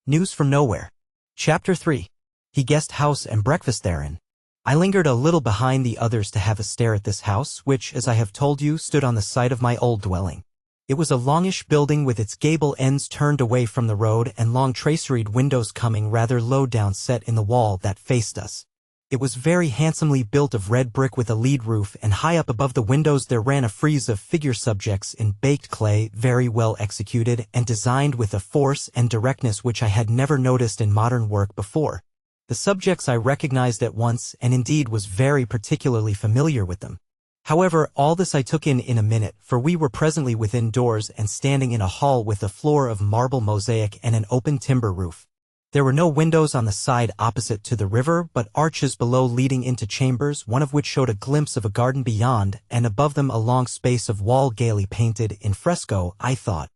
News from Nowhere. Chapter 3. He guessed house and breakfast therein. I lingered a little behind the others to have a stare at this house, which, as I have told you, stood on the site of my old dwelling. It was a longish building with its gable ends turned away from the road and long traceried windows coming rather low down set in the wall that faced us. It was very handsomely built of red brick with a lead roof, and high up above the windows there ran a frieze of figure subjects in baked clay, very well executed and designed with a force and directness which I had never noticed in modern work before. The subjects I recognized at once, and indeed was very particularly familiar with them. However, all this I took in a minute, for we were presently within doors and standing in a hall with a floor of marble mosaic and an open timber roof. There were no windows on the side opposite to the river, but arches below leading into chambers, one of which showed a glimpse of a garden beyond, and above them a long space of wall gaily painted in fresco, I thought.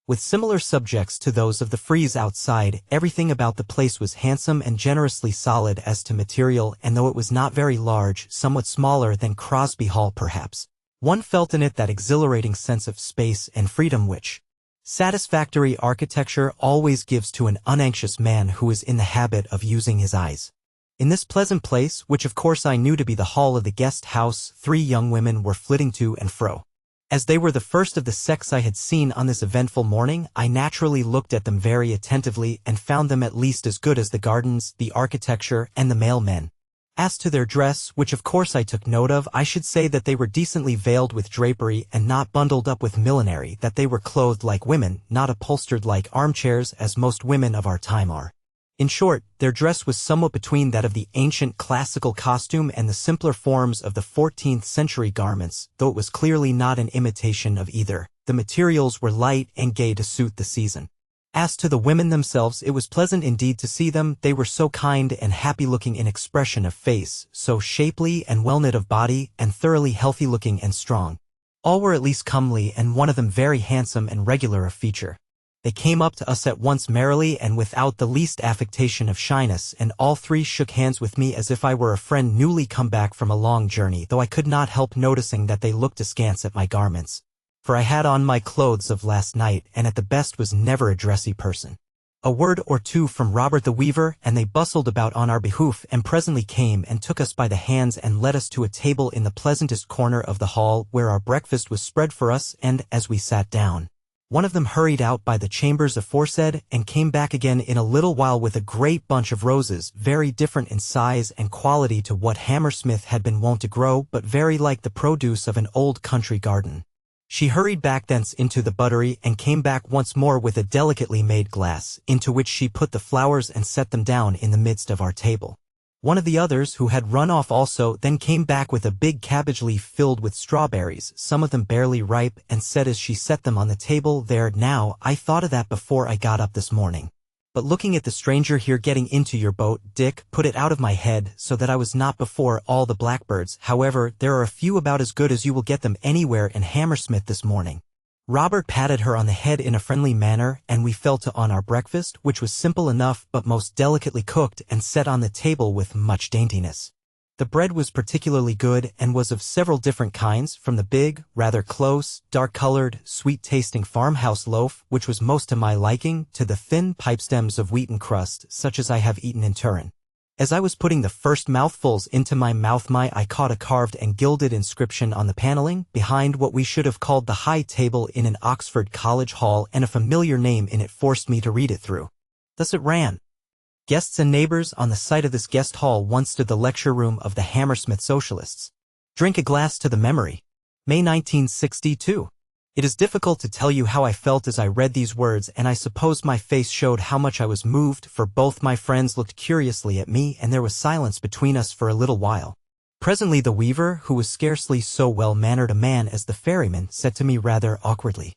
With similar subjects to those of the frieze outside, everything about the place was handsome and generously solid as to material, and though it was not very large, somewhat smaller than Crosby Hall perhaps, one felt in it that exhilarating sense of space and freedom which satisfactory architecture always gives to an unanxious man who is in the habit of using his eyes. In this pleasant place, which of course I knew to be the hall of the guest house, 3 young women were flitting to and fro. As they were the first of the sex I had seen on this eventful morning, I naturally looked at them very attentively and found them at least as good as the gardens, the architecture, and the male men. As to their dress, which of course I took note of, I should say that they were decently veiled with drapery and not bundled up with millinery, that they were clothed like women, not upholstered like armchairs as most women of our time are. In short, their dress was somewhat between that of the ancient classical costume and the simpler forms of the 14th century garments, though it was clearly not an imitation of either. The materials were light and gay to suit the season. As to the women themselves, it was pleasant indeed to see them. They were so kind and happy-looking in expression of face, so shapely and well-knit of body, and thoroughly healthy-looking and strong. All were at least comely, and one of them very handsome and regular of feature. They came up to us at once merrily and without the least affectation of shyness, and all 3 shook hands with me as if I were a friend newly come back from a long journey, though I could not help noticing that they looked askance at my garments. For I had on my clothes of last night, and at the best was never a dressy person. A word or two from Robert the Weaver, and they bustled about on our behoof, and presently came and took us by the hands and led us to a table in the pleasantest corner of the hall, where our breakfast was spread for us, and, as we sat down, one of them hurried out by the chambers aforesaid, and came back again in a little while with a great bunch of roses, very different in size and quality to what Hammersmith had been wont to grow, but very like the produce of an old country garden. She hurried back thence into the buttery, and came back once more with a delicately made glass, into which she put the flowers and set them down in the midst of our table. One of the others, who had run off also, then came back with a big cabbage leaf filled with strawberries, some of them barely ripe, and said as she set them on the table, "There, now, I thought of that before I got up this morning. But looking at the stranger here getting into your boat, Dick, put it out of my head, so that I was not before all the blackbirds. However, there are a few about as good as you will get them anywhere in Hammersmith this morning." Robert patted her on the head in a friendly manner, and we fell to on our breakfast, which was simple enough but most delicately cooked and set on the table with much daintiness. The bread was particularly good, and was of several different kinds, from the big, rather close, dark-colored, sweet-tasting farmhouse loaf, which was most to my liking, to the thin pipe-stems of wheaten crust, such as I have eaten in Turin. As I was putting the first mouthfuls into my mouth, I caught a carved and gilded inscription on the paneling, behind what we should have called the high table in an Oxford college hall, and a familiar name in it forced me to read it through. Thus it ran: "Guests and neighbors, on the site of this guest hall once stood the lecture room of the Hammersmith Socialists. Drink a glass to the memory. May 1962. It is difficult to tell you how I felt as I read these words, and I suppose my face showed how much I was moved, for both my friends looked curiously at me, and there was silence between us for a little while. Presently the weaver, who was scarcely so well-mannered a man as the ferryman, said to me rather awkwardly,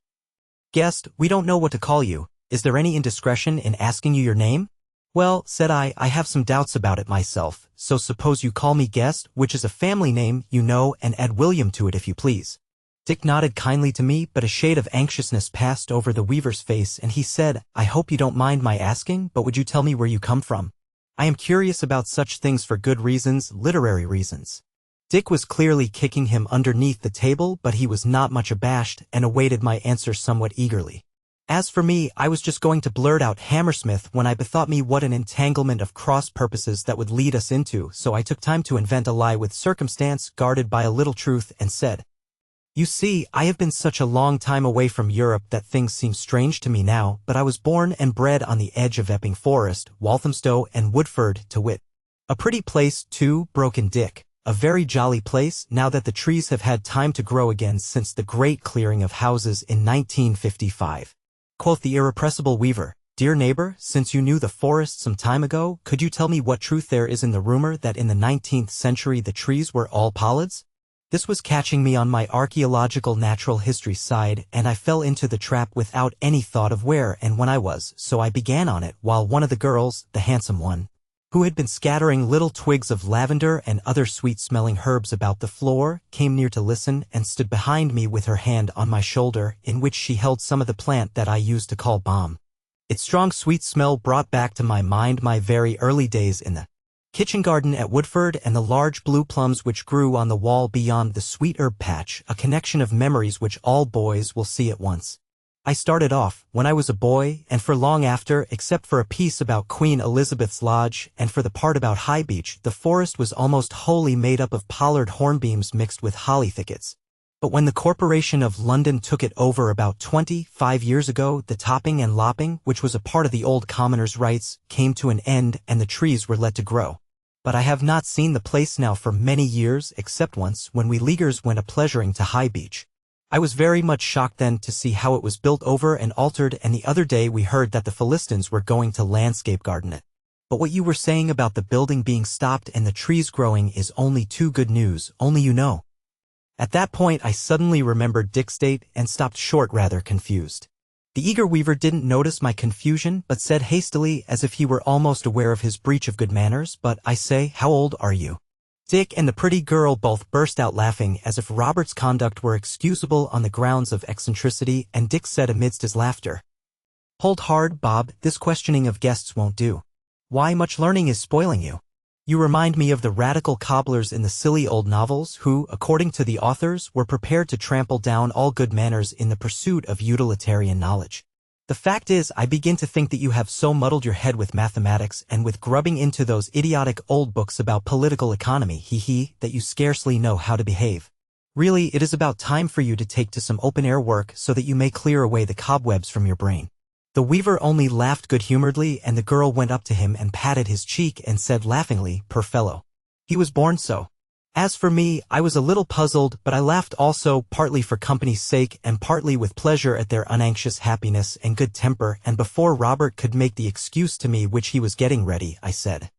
'Guest, we don't know what to call you. Is there any indiscretion in asking you your name?' 'Well,' said I have some doubts about it myself, so suppose you call me Guest, which is a family name, you know, and add William to it if you please." Dick nodded kindly to me, but a shade of anxiousness passed over the weaver's face, and he said, "I hope you don't mind my asking, but would you tell me where you come from? I am curious about such things for good reasons, literary reasons." Dick was clearly kicking him underneath the table, but he was not much abashed, and awaited my answer somewhat eagerly. As for me, I was just going to blurt out Hammersmith when I bethought me what an entanglement of cross purposes that would lead us into, so I took time to invent a lie with circumstance guarded by a little truth and said, "You see, I have been such a long time away from Europe that things seem strange to me now, but I was born and bred on the edge of Epping Forest, Walthamstow and Woodford, to wit. A pretty place, too, broken Dick. A very jolly place, now that the trees have had time to grow again since the great clearing of houses in 1955. Quoth the irrepressible weaver, "Dear neighbor, since you knew the forest some time ago, could you tell me what truth there is in the rumor that in the 19th century the trees were all pollards?" This was catching me on my archaeological natural history side, and I fell into the trap without any thought of where and when I was, so I began on it while one of the girls, the handsome one, who had been scattering little twigs of lavender and other sweet-smelling herbs about the floor, came near to listen and stood behind me with her hand on my shoulder, in which she held some of the plant that I used to call balm. Its strong sweet smell brought back to my mind my very early days in the kitchen garden at Woodford and the large blue plums which grew on the wall beyond the sweet herb patch, a connection of memories which all boys will see at once. I started off, when I was a boy, and for long after, except for a piece about Queen Elizabeth's Lodge and for the part about High Beach, the forest was almost wholly made up of pollard hornbeams mixed with holly thickets. But when the Corporation of London took it over about 25 years ago, the topping and lopping, which was a part of the old commoners' rights, came to an end and the trees were let to grow. But I have not seen the place now for many years, except once when we leaguers went a-pleasuring to High Beach. I was very much shocked then to see how it was built over and altered, and the other day we heard that the Philistines were going to landscape garden it. But what you were saying about the building being stopped and the trees growing is only too good news, only you know." At that point I suddenly remembered Dick's date and stopped short rather confused. The eager weaver didn't notice my confusion, but said hastily, as if he were almost aware of his breach of good manners, "But, I say, how old are you?" Dick and the pretty girl both burst out laughing as if Robert's conduct were excusable on the grounds of eccentricity, and Dick said amidst his laughter, "Hold hard, Bob, this questioning of guests won't do. Why, much learning is spoiling you. You remind me of the radical cobblers in the silly old novels who, according to the authors, were prepared to trample down all good manners in the pursuit of utilitarian knowledge. The fact is, I begin to think that you have so muddled your head with mathematics and with grubbing into those idiotic old books about political economy, that you scarcely know how to behave. Really, it is about time for you to take to some open-air work so that you may clear away the cobwebs from your brain." The weaver only laughed good-humoredly, and the girl went up to him and patted his cheek and said laughingly, "Poor fellow. He was born so." As for me, I was a little puzzled, but I laughed also, partly for company's sake and partly with pleasure at their unanxious happiness and good temper, and before Robert could make the excuse to me which he was getting ready, I said,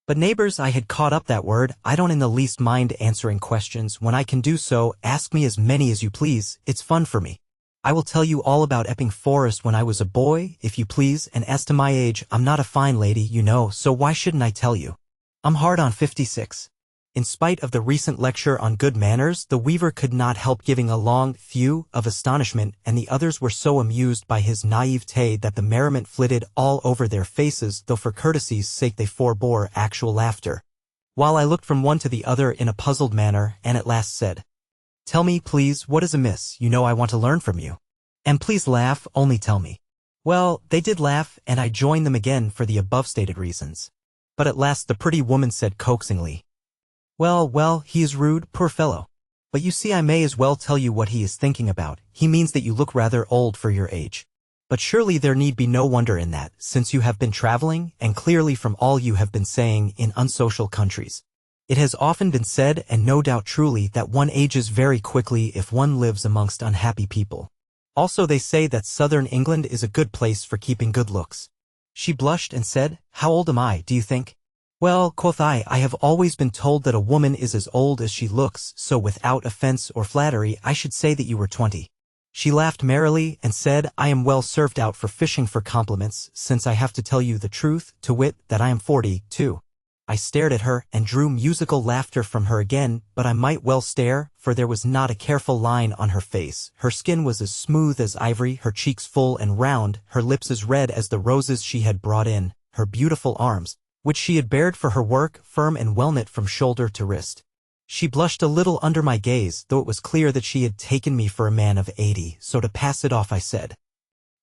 "But neighbors, I had caught up that word. I don't in the least mind answering questions. When I can do so, ask me as many as you please. It's fun for me. I will tell you all about Epping Forest when I was a boy, if you please, and as to my age, I'm not a fine lady, you know, so why shouldn't I tell you? I'm hard on 56. In spite of the recent lecture on good manners, the weaver could not help giving a long phew of astonishment, and the others were so amused by his naivete that the merriment flitted all over their faces, though for courtesy's sake they forbore actual laughter. While I looked from one to the other in a puzzled manner, and at last said, "Tell me, please, what is amiss? You know I want to learn from you. And please laugh, only tell me." Well, they did laugh, and I joined them again for the above-stated reasons. But at last the pretty woman said coaxingly, Well, he is rude, poor fellow. But you see, I may as well tell you what he is thinking about. He means that you look rather old for your age. But surely there need be no wonder in that, since you have been traveling, and clearly from all you have been saying, in unsocial countries. It has often been said, and no doubt truly, that one ages very quickly if one lives amongst unhappy people. Also they say that southern England is a good place for keeping good looks. She blushed and said, "How old am I, do you think?" "Well," quoth I have always been told that a woman is as old as she looks, so without offense or flattery I should say that you were 20. She laughed merrily and said, "I am well served out for fishing for compliments, since I have to tell you the truth, to wit, that I am 42. I stared at her and drew musical laughter from her again, but I might well stare, for there was not a careful line on her face. Her skin was as smooth as ivory, her cheeks full and round, her lips as red as the roses she had brought in, her beautiful arms, which she had bared for her work, firm and well-knit from shoulder to wrist. She blushed a little under my gaze, though it was clear that she had taken me for a man of 80, so to pass it off I said,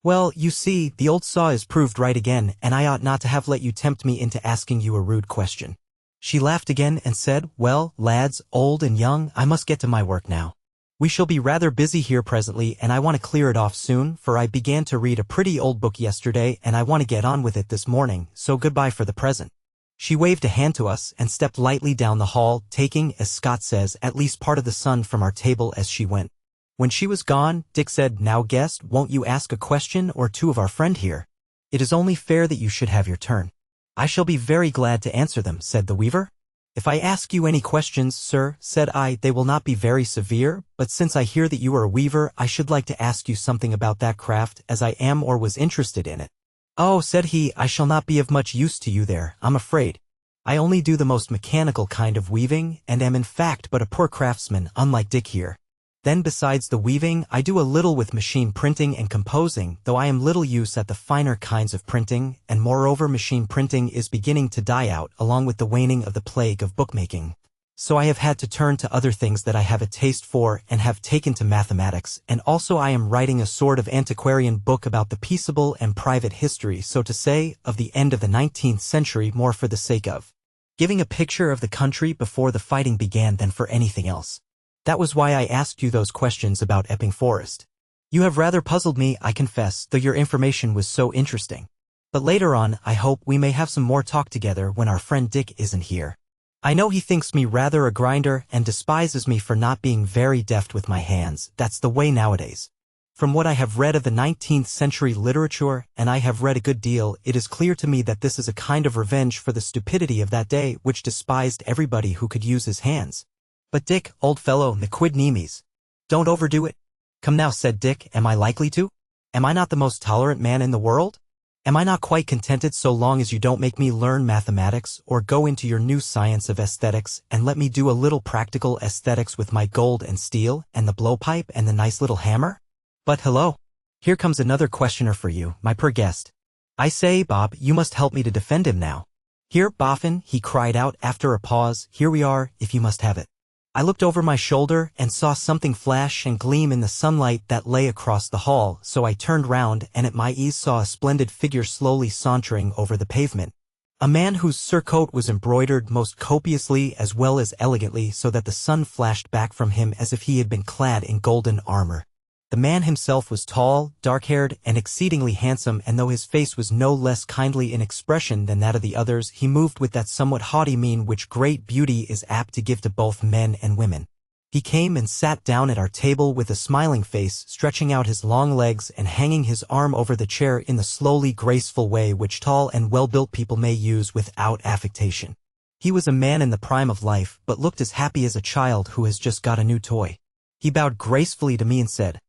Well, you see, the old saw is proved right again, and I ought not to have let you tempt me into asking you a rude question. She laughed again and said, well, lads, old and young, I must get to my work now. We shall be rather busy here presently, and I want to clear it off soon, for I began to read a pretty old book yesterday and I want to get on with it this morning, so goodbye for the present. She waved a hand to us and stepped lightly down the hall, taking, as Scott says, at least part of the sun from our table as she went. When she was gone, Dick said, now guest, won't you ask a question or two of our friend here? It is only fair that you should have your turn. I shall be very glad to answer them, said the weaver. If I ask you any questions, sir, said I, they will not be very severe, but since I hear that you are a weaver, I should like to ask you something about that craft, as I am or was interested in it. Oh, said he, I shall not be of much use to you there, I'm afraid. I only do the most mechanical kind of weaving, and am in fact but a poor craftsman, unlike Dick here. Then besides the weaving, I do a little with machine printing and composing, though I am little use at the finer kinds of printing, and moreover machine printing is beginning to die out along with the waning of the plague of bookmaking. So I have had to turn to other things that I have a taste for and have taken to mathematics, and also I am writing a sort of antiquarian book about the peaceable and private history, so to say, of the end of the 19th century more for the sake of giving a picture of the country before the fighting began than for anything else. That was why I asked you those questions about Epping Forest. You have rather puzzled me, I confess, though your information was so interesting. But later on, I hope we may have some more talk together when our friend Dick isn't here. I know he thinks me rather a grinder and despises me for not being very deft with my hands. That's the way nowadays. From what I have read of the 19th century literature, and I have read a good deal, it is clear to me that this is a kind of revenge for the stupidity of that day which despised everybody who could use his hands. But Dick, old fellow, the quid nemes. Don't overdo it. Come now, said Dick, am I likely to? Am I not the most tolerant man in the world? Am I not quite contented so long as you don't make me learn mathematics or go into your new science of aesthetics and let me do a little practical aesthetics with my gold and steel and the blowpipe and the nice little hammer? But hello, here comes another questioner for you, my poor guest. I say, Bob, you must help me to defend him now. Here, Boffin, he cried out after a pause, here we are, if you must have it. I looked over my shoulder and saw something flash and gleam in the sunlight that lay across the hall, so I turned round and at my ease saw a splendid figure slowly sauntering over the pavement. A man whose surcoat was embroidered most copiously as well as elegantly so that the sun flashed back from him as if he had been clad in golden armor. The man himself was tall, dark-haired, and exceedingly handsome, and though his face was no less kindly in expression than that of the others, he moved with that somewhat haughty mien which great beauty is apt to give to both men and women. He came and sat down at our table with a smiling face, stretching out his long legs and hanging his arm over the chair in the slowly graceful way which tall and well-built people may use without affectation. He was a man in the prime of life, but looked as happy as a child who has just got a new toy. He bowed gracefully to me and said,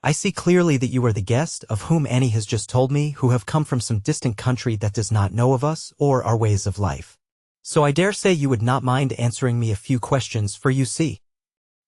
I see clearly that you are the guest of whom Annie has just told me, who have come from some distant country that does not know of us or our ways of life. So I dare say you would not mind answering me a few questions, for you see.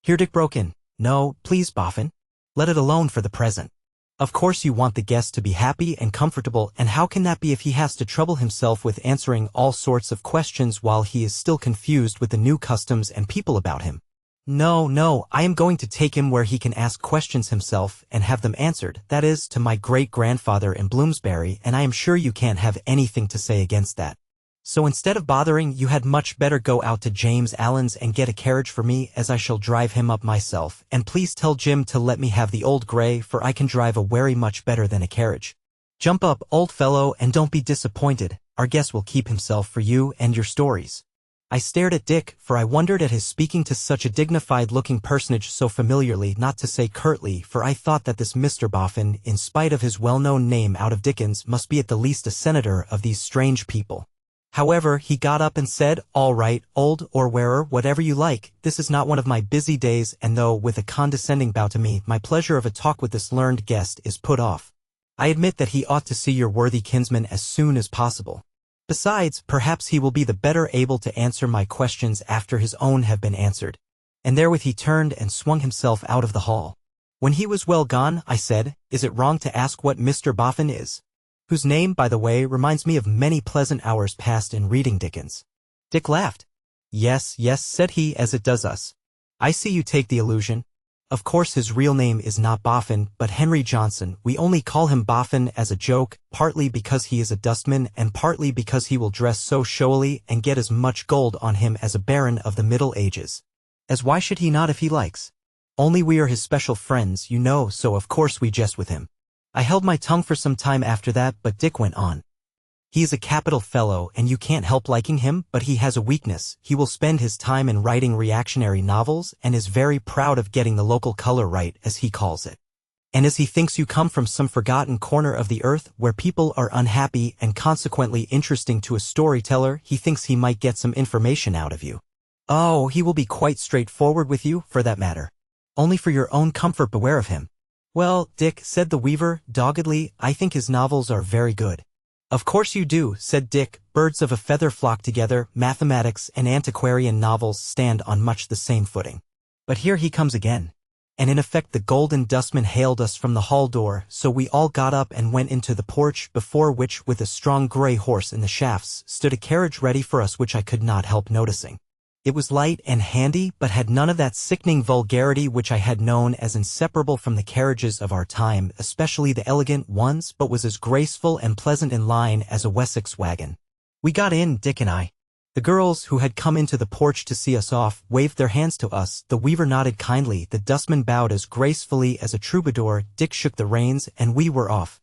Here Dick broke in, no, please, Boffin. Let it alone for the present. Of course you want the guest to be happy and comfortable, and how can that be if he has to trouble himself with answering all sorts of questions while he is still confused with the new customs and people about him? No, I am going to take him where he can ask questions himself and have them answered, that is, to my great-grandfather in Bloomsbury, and I am sure you can't have anything to say against that. So instead of bothering, you had much better go out to James Allen's and get a carriage for me, as I shall drive him up myself, and please tell Jim to let me have the old grey, for I can drive a very much better than a carriage. Jump up, old fellow, and don't be disappointed, our guest will keep himself for you and your stories. I stared at Dick, for I wondered at his speaking to such a dignified-looking personage so familiarly, not to say curtly, for I thought that this Mr. Boffin, in spite of his well-known name out of Dickens, must be at the least a senator of these strange people. However, he got up and said, all right, old or wearer, whatever you like, this is not one of my busy days, and though, with a condescending bow to me, my pleasure of a talk with this learned guest is put off, I admit that he ought to see your worthy kinsman as soon as possible. Besides, perhaps he will be the better able to answer my questions after his own have been answered. And therewith he turned and swung himself out of the hall. When he was well gone, I said, is it wrong to ask what Mr. Boffin is? Whose name, by the way, reminds me of many pleasant hours passed in reading Dickens. Dick laughed. Yes, said he, as it does us. I see you take the allusion. Of course his real name is not Boffin, but Henry Johnson. We only call him Boffin as a joke, partly because he is a dustman and partly because he will dress so showily and get as much gold on him as a baron of the Middle Ages. As why should he not if he likes? Only we are his special friends, you know, so of course we jest with him. I held my tongue for some time after that, but Dick went on. He is a capital fellow and you can't help liking him, but he has a weakness. He will spend his time in writing reactionary novels and is very proud of getting the local color right, as he calls it. And as he thinks you come from some forgotten corner of the earth where people are unhappy and consequently interesting to a storyteller, he thinks he might get some information out of you. Oh, he will be quite straightforward with you, for that matter. Only for your own comfort beware of him. Well, Dick, said the weaver, doggedly, I think his novels are very good. Of course you do, said Dick, birds of a feather flock together, mathematics and antiquarian novels stand on much the same footing. But here he comes again. And in effect the golden dustman hailed us from the hall door, so we all got up and went into the porch, before which, with a strong gray horse in the shafts, stood a carriage ready for us which I could not help noticing. It was light and handy, but had none of that sickening vulgarity which I had known as inseparable from the carriages of our time, especially the elegant ones, but was as graceful and pleasant in line as a Wessex wagon. We got in, Dick and I. The girls, who had come into the porch to see us off, waved their hands to us, the weaver nodded kindly, the dustman bowed as gracefully as a troubadour, Dick shook the reins, and we were off.